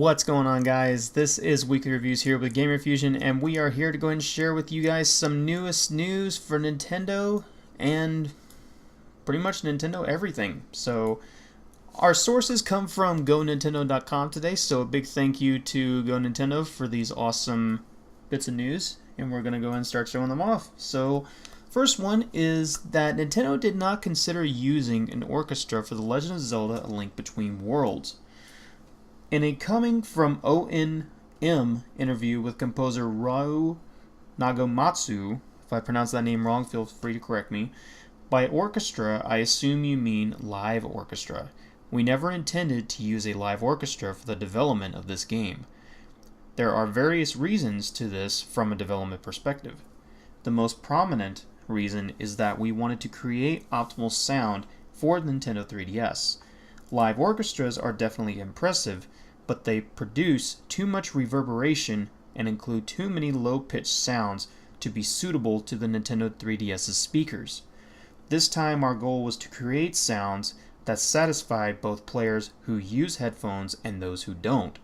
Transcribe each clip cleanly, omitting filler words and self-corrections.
What's going on, guys? This is Weekly Reviews here with Gamer Fusion, and we are here to go and share with you guys some newest news for Nintendo and pretty much Nintendo everything. So our sources come from GoNintendo.com today, so a big thank you to GoNintendo for these awesome bits of news, and we're going to go and start showing them off. So first one is that Nintendo did not consider using an orchestra for The Legend of Zelda: A Link Between Worlds. In a Coming from ONM interview with composer Ryo Nagamatsu, if I pronounce that name wrong, feel free to correct me. By orchestra, I assume you mean live orchestra. We never intended to use a live orchestra for the development of this game. There are various reasons to this from a development perspective. The most prominent reason is that we wanted to create optimal sound for the Nintendo 3DS. Live orchestras are definitely impressive, but they produce too much reverberation and include too many low-pitched sounds to be suitable to the Nintendo 3DS's speakers. This time our goal was to create sounds that satisfied both players who use headphones and those who don't.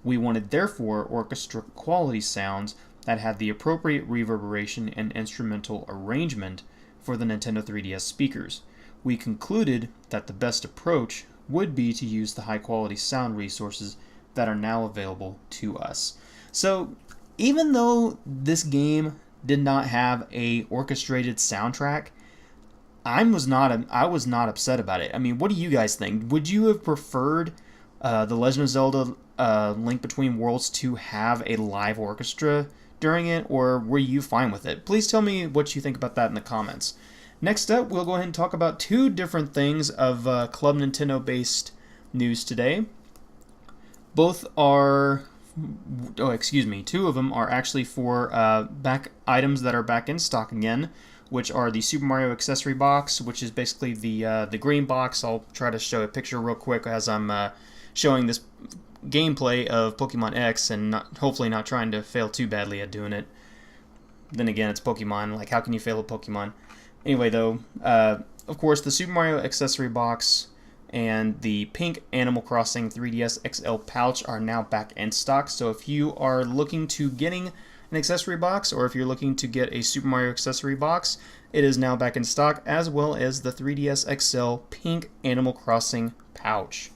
We wanted therefore orchestra quality sounds that had the appropriate reverberation and instrumental arrangement for the Nintendo 3DS speakers. We concluded that the best approach would be to use the high quality sound resources that are now available to us. So even though this game did not have a orchestrated soundtrack, I was not upset about it. I mean, what do you guys think? Would you have preferred The Legend of Zelda Link Between Worlds to have a live orchestra during it, or were you fine with it? Please tell me what you think about that in the comments. Next up, we'll go ahead and talk about two different things of Club Nintendo based news today. Both are, two of them are actually for back items that are back in stock again, which are the Super Mario accessory box, which is basically the green box. I'll try to show a picture real quick as I'm showing this gameplay of Pokemon X and hopefully not trying to fail too badly at doing it. Then again, it's Pokemon. Like, how can you fail at Pokemon? Anyway, though, of course, the Super Mario accessory box and the pink Animal Crossing 3DS XL pouch are now back in stock. So if you are looking to getting an accessory box, or if you're looking to get a Super Mario accessory box, it is now back in stock, as well as the 3DS XL pink Animal Crossing pouch.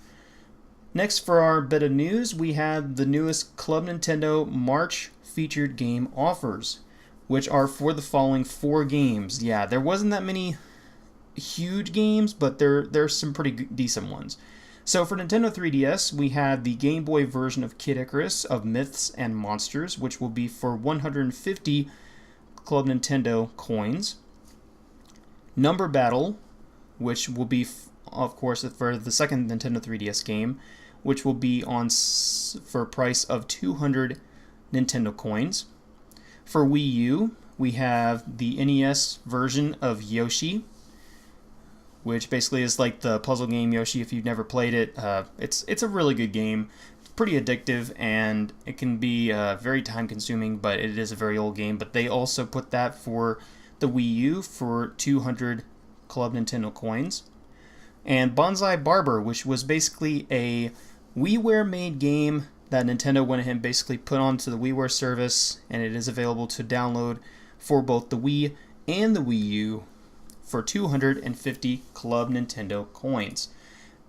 Next, for our bit of news, we have the newest Club Nintendo March featured game offers, which are for the following 4 games. Yeah, there wasn't that many huge games, but there's some pretty decent ones. So for Nintendo 3DS, we have the Game Boy version of Kid Icarus of Myths and Monsters, which will be for 150 Club Nintendo coins. Number Battle, which will be, of course, for the second Nintendo 3DS game, which will be on for a price of 200 Nintendo coins. For Wii U, we have the NES version of Yoshi, which basically is like the puzzle game Yoshi. If you've never played it, it's a really good game. It's pretty addictive, and it can be very time-consuming, but it is a very old game. But they also put that for the Wii U for 200 Club Nintendo coins. And Bonsai Barber, which was basically a WiiWare-made game that Nintendo went ahead and basically put onto the WiiWare service, and it is available to download for both the Wii and the Wii U for 250 Club Nintendo coins.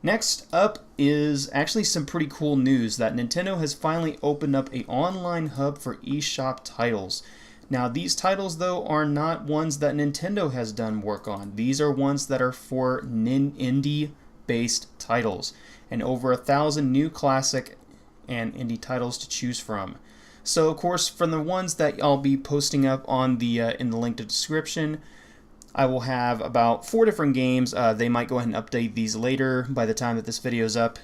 Next up is actually some pretty cool news that Nintendo has finally opened up an online hub for eShop titles. Now, these titles, though, are not ones that Nintendo has done work on. These are ones that are for indie-based titles, and over 1,000 new classic and indie titles to choose from. So, of course, from the ones that I'll be posting up on the in the link to description, I will have about 4 different games. They might go ahead and update these later by the time that this video is up,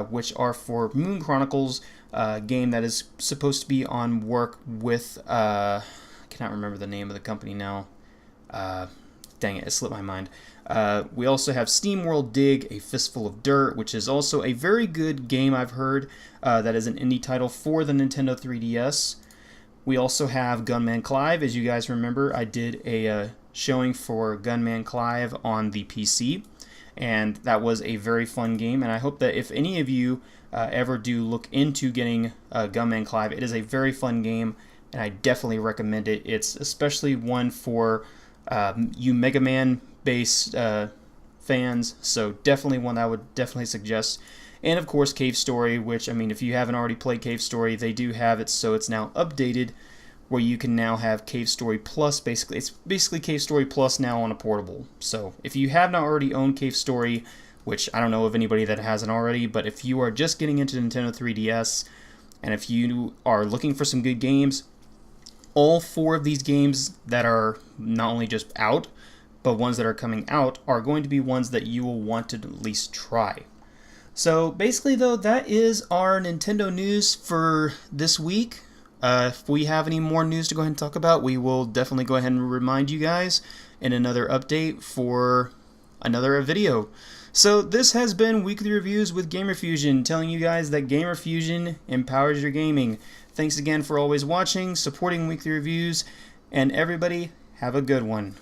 which are for Moon Chronicles, a game that is supposed to be on work with, I cannot remember the name of the company now. Dang it slipped my mind. We also have SteamWorld Dig, A Fistful of Dirt, which is also a very good game, I've heard, that is an indie title for the Nintendo 3DS. We also have Gunman Clive. As you guys remember, I did a showing for Gunman Clive on the PC, and that was a very fun game, and I hope that if any of you ever do look into getting Gunman Clive, it is a very fun game, and I definitely recommend it. It's especially one for you Mega Man based fans, so definitely one I would definitely suggest. And of course Cave Story, which, I mean, if you haven't already played Cave Story, they do have it, so it's now updated where you can now have Cave Story Plus. Basically, it's basically Cave Story Plus now on a portable. So if you have not already owned Cave Story, which I don't know of anybody that hasn't already, but if you are just getting into Nintendo 3DS and if you are looking for some good games, all 4 of these games that are not only just out, but ones that are coming out are going to be ones that you will want to at least try. So basically, though, that is our Nintendo news for this week. If we have any more news to go ahead and talk about, we will definitely go ahead and remind you guys in another update for another video. So this has been Weekly Reviews with Gamer Fusion, telling you guys that Gamer Fusion empowers your gaming. Thanks again for always watching, supporting Weekly Reviews, and everybody, have a good one.